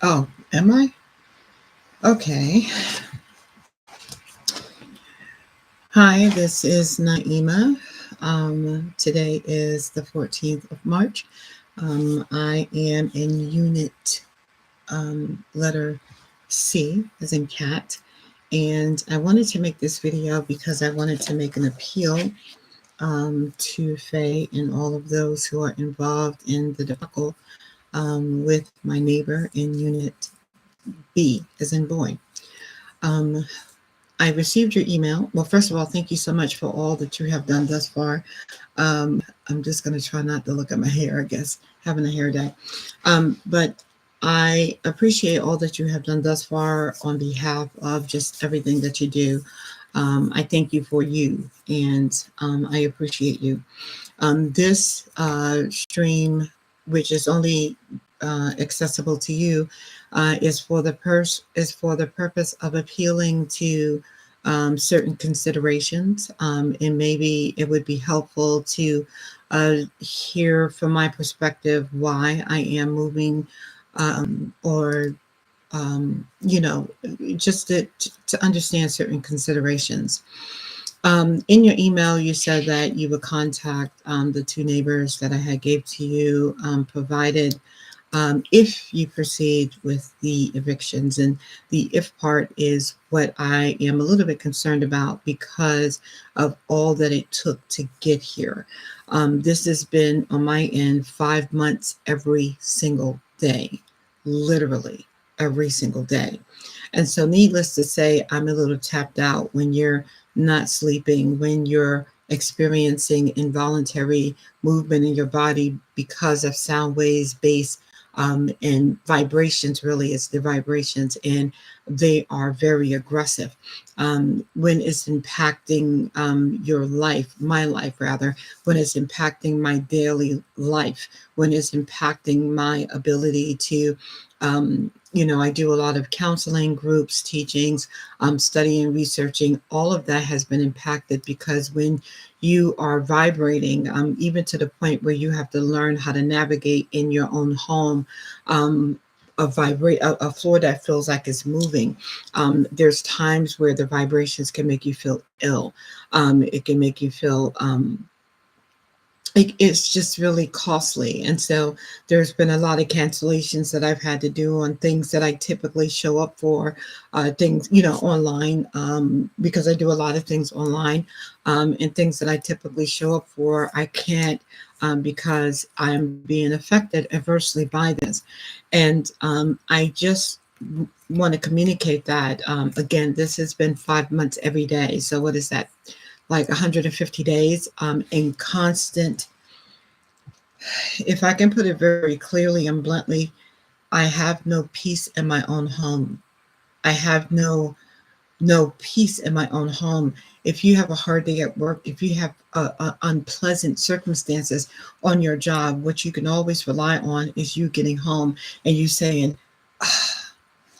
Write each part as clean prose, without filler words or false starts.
Oh, am I? Okay. Hi, this is Naima. Today is the 14th of March. I am in unit letter C, as in cat. And I wanted to make this video because I wanted to make an appeal to Faye and all of those who are involved in the debacle with my neighbor in unit B, as in boy. I received your email. Well, first of all, thank you so much for all that you have done thus far. I'm just going to try not to look at my hair, I guess, having a hair day. But I appreciate all that you have done thus far on behalf of just everything that you do. I thank you for you, and I appreciate you. This stream, which is only accessible to you, is for the purpose of appealing to certain considerations, and maybe it would be helpful to hear from my perspective why I am moving, or you know, just to understand certain considerations. In your email, you said that you would contact the two neighbors that I had gave to you, provided if you proceed with the evictions. And the if part is what I am a little bit concerned about because of all that it took to get here. This has been on my end 5 months every single day, literally every single day. And so, needless to say, I'm a little tapped out when you're not sleeping, when you're experiencing involuntary movement in your body because of sound waves, bass, and vibrations. Really, it's the vibrations, and they are very aggressive. When it's impacting your life, my life rather, when it's impacting my daily life, when it's impacting my ability to I do a lot of counseling groups, teachings, studying, researching. All of that has been impacted because when you are vibrating, even to the point where you have to learn how to navigate in your own home, a floor that feels like it's moving. There's times where the vibrations can make you feel ill. It can make you feel it's just really costly. And so there's been a lot of cancellations that I've had to do on things that I typically show up for, things, online, because I do a lot of things online, and things that I typically show up for, I can't, because I'm being affected adversely by this. And I just want to communicate that, again, this has been 5 months every day. So what is that? Like 150 days, in constant. If I can put it very clearly and bluntly, I have no peace in my own home. I have no peace in my own home. If you have a hard day at work, if you have unpleasant circumstances on your job, what you can always rely on is you getting home and you saying,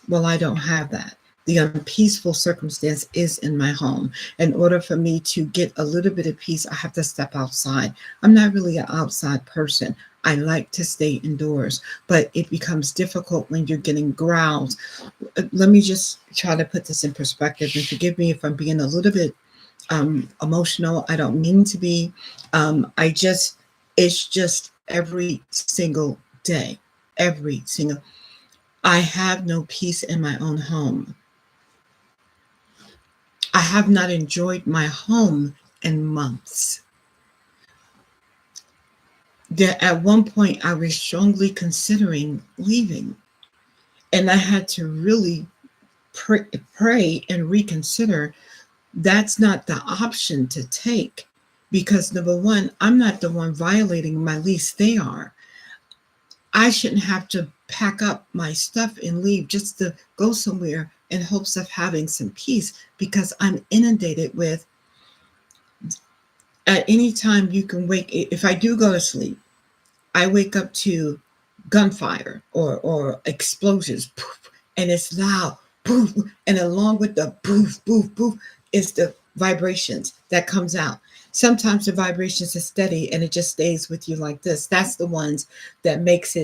well, I don't have that. The unpeaceful circumstance is in my home. In order for me to get a little bit of peace, I have to step outside. I'm not really an outside person. I like to stay indoors, but it becomes difficult when you're getting growls. Let me just try to put this in perspective, and forgive me if I'm being a little bit emotional. I don't mean to be. It's just every single day, every single. I have no peace in my own home. I have not enjoyed my home in months. That at one point I was strongly considering leaving, and I had to really pray and reconsider. That's not the option to take, because number one, I'm not the one violating my lease. They are. I shouldn't have to pack up my stuff and leave just to go somewhere in hopes of having some peace, because I'm inundated with, at any time you can wake, if I do go to sleep, I wake up to gunfire or explosions, poof, and it's loud, poof, and along with the poof, poof, poof, is the vibrations that comes out. Sometimes the vibrations are steady and it just stays with you like this. That's the ones that makes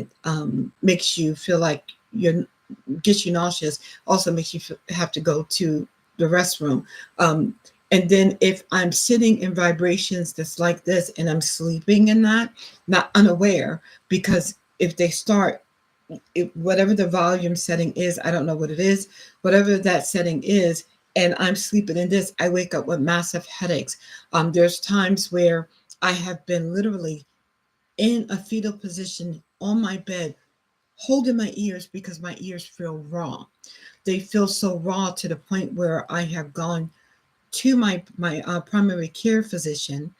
you feel like gets you nauseous, also makes you have to go to the restroom. Um, and then if I'm sitting in vibrations that's like this and I'm sleeping in that, not unaware, because if they start, whatever the volume setting is, I don't know what it is, whatever that setting is, and I'm sleeping in this, I wake up with massive headaches. There's times where I have been literally in a fetal position on my bed, holding my ears because my ears feel raw. They feel so raw to the point where I have gone to my primary care physician.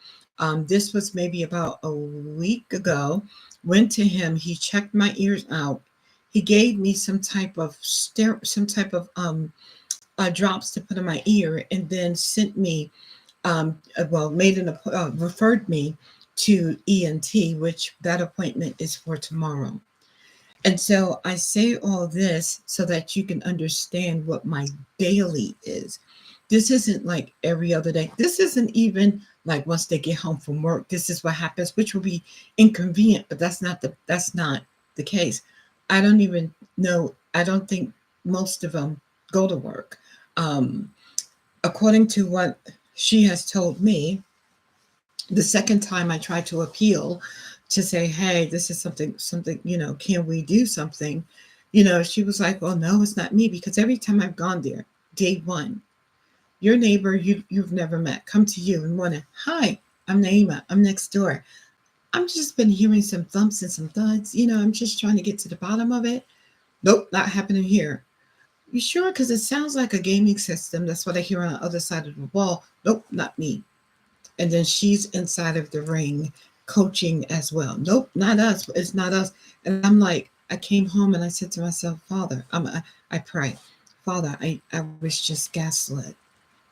This was maybe about a week ago. Went to him. He checked my ears out. He gave me some type of drops to put in my ear, and then sent me made referred me to ENT, which that appointment is for tomorrow. And so I say all this so that you can understand what my daily is. This isn't like every other day. This isn't even like once they get home from work, this is what happens, which will be inconvenient, but that's not the case. I don't even know. I don't think most of them go to work. Um, According to what she has told me, the second time I tried to appeal to say, hey, this is something, can we do something? She was like, well, no, it's not me, because every time I've gone there, day one, your neighbor you've never met come to you and want to, hi, I'm Naima, I'm next door. I'm just been hearing some thumps and some thuds, I'm just trying to get to the bottom of it. Nope, not happening here. You sure? Because it sounds like a gaming system. That's what I hear on the other side of the wall. Nope, not me. And then she's inside of the ring coaching as well. Nope, not us. It's not us. And I'm like, I came home and I said to myself, Father, I pray, Father, I was just gaslit.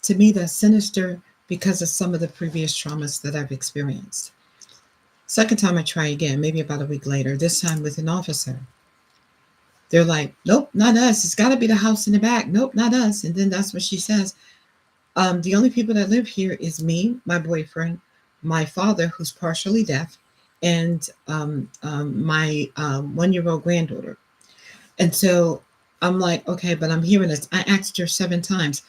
To me, that's sinister because of some of the previous traumas that I've experienced. Second time I try again, maybe about a week later, this time with an officer. They're like, nope, not us. It's got to be the house in the back. Nope, not us. And then that's what she says. The only people that live here is me, my boyfriend, my father, who's partially deaf, and my 1-year-old granddaughter. And so I'm like, okay, but I'm hearing this. I asked her 7 times.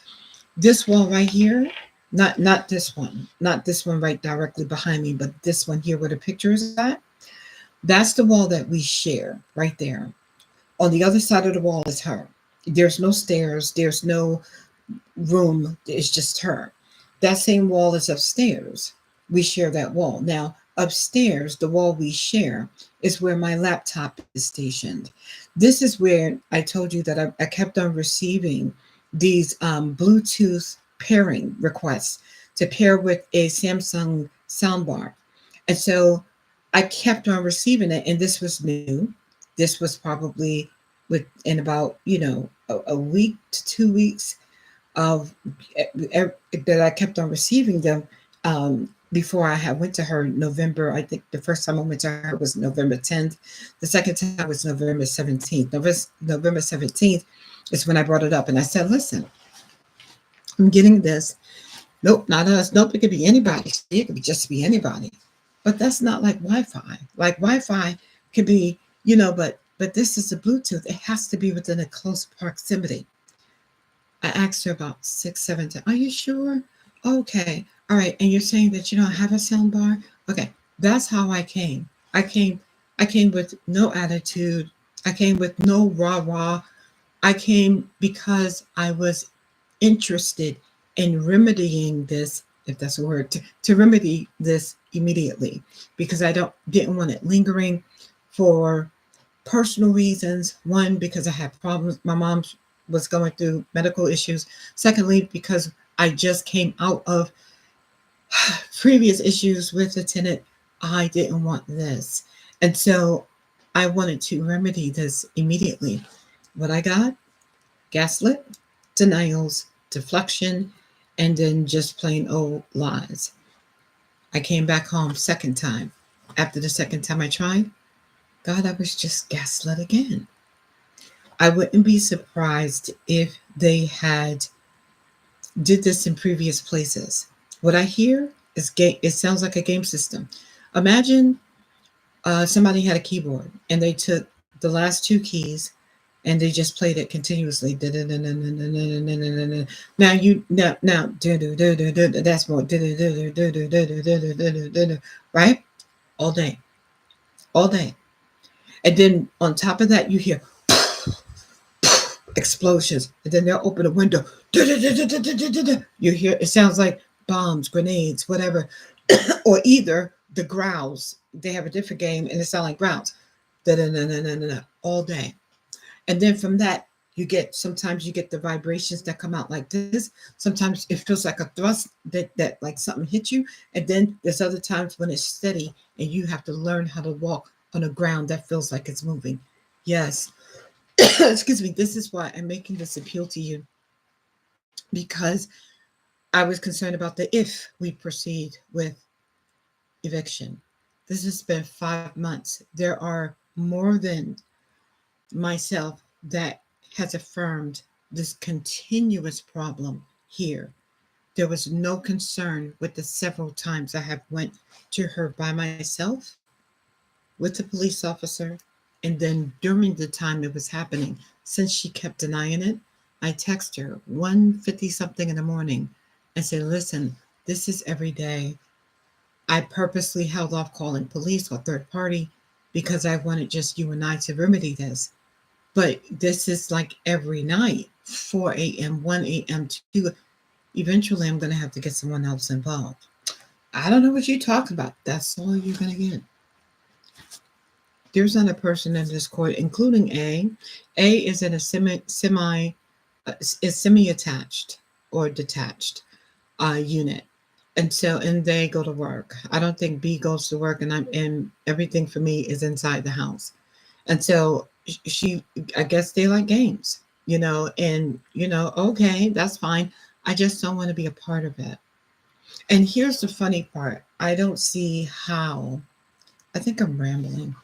This wall right here, not this one, not this one right directly behind me, but this one here where the picture is at. That's the wall that we share right there. On the other side of the wall is her. There's no stairs. There's no room, is just her. That same wall is upstairs. We share that wall. Now, upstairs, the wall we share is where my laptop is stationed. This is where I told you that I kept on receiving these Bluetooth pairing requests to pair with a Samsung soundbar. And so I kept on receiving it, and this was new. This was probably within about, a week to 2 weeks of that I kept on receiving them before I had went to her November. I think the first time I went to her was November 10th. The second time was November 17th. November 17th is when I brought it up, and I said, listen, I'm getting this. Nope, not us. Nope, it could be anybody. It could just be anybody. But that's not like Wi-Fi. Like Wi-Fi could be, but this is a Bluetooth. It has to be within a close proximity. I asked her about 6, 7 times. Are you sure? Okay. All right. And you're saying that you don't have a sound bar? Okay. That's how I came. I came I came with no attitude. I came with no rah rah. I came because I was interested in remedying this, if that's a word, to remedy this immediately, because I didn't want it lingering for personal reasons. One, because I had problems. My mom was going through medical issues. Secondly, because I just came out of previous issues with the tenant. I didn't want this. And so I wanted to remedy this immediately. What I got? Gaslit, denials, deflection, and then just plain old lies. I came back home second time. After the second time I tried, God, I was just gaslit again. I wouldn't be surprised if they had did this in previous places. What I hear is game. It sounds like a game system. Imagine somebody had a keyboard and they took the last two keys and they just played it continuously. Now that's more right all day, all day, and then on top of that you hear explosions, and then they'll open a window. You hear it sounds like bombs, grenades, whatever, or either the growls. They have a different game, and it sounds like growls. All day. And then from that, sometimes you get the vibrations that come out like this. Sometimes it feels like a thrust that like something hit you. And then there's other times when it's steady and you have to learn how to walk on a ground that feels like it's moving. Yes. Excuse me. This is why I'm making this appeal to you, because I was concerned about the if we proceed with eviction. This has been 5 months. There are more than myself that has affirmed this continuous problem here. There was no concern with the several times I have went to her by myself with the police officer, and then during the time it was happening, since she kept denying it, I text her 1:50 something in the morning and say, listen, this is every day. I purposely held off calling police or third party because I wanted just you and I to remedy this. But this is like every night, 4 a.m., 1 a.m., 2. Eventually, I'm going to have to get someone else involved. I don't know what you're talking about. That's all you're going to get. There's not a person in this court, including A. A is in a is semi-attached or detached unit. And they go to work. I don't think B goes to work, and everything for me is inside the house. And so I guess they like games, and okay, that's fine. I just don't want to be a part of it. And here's the funny part. I don't see how. I think I'm rambling.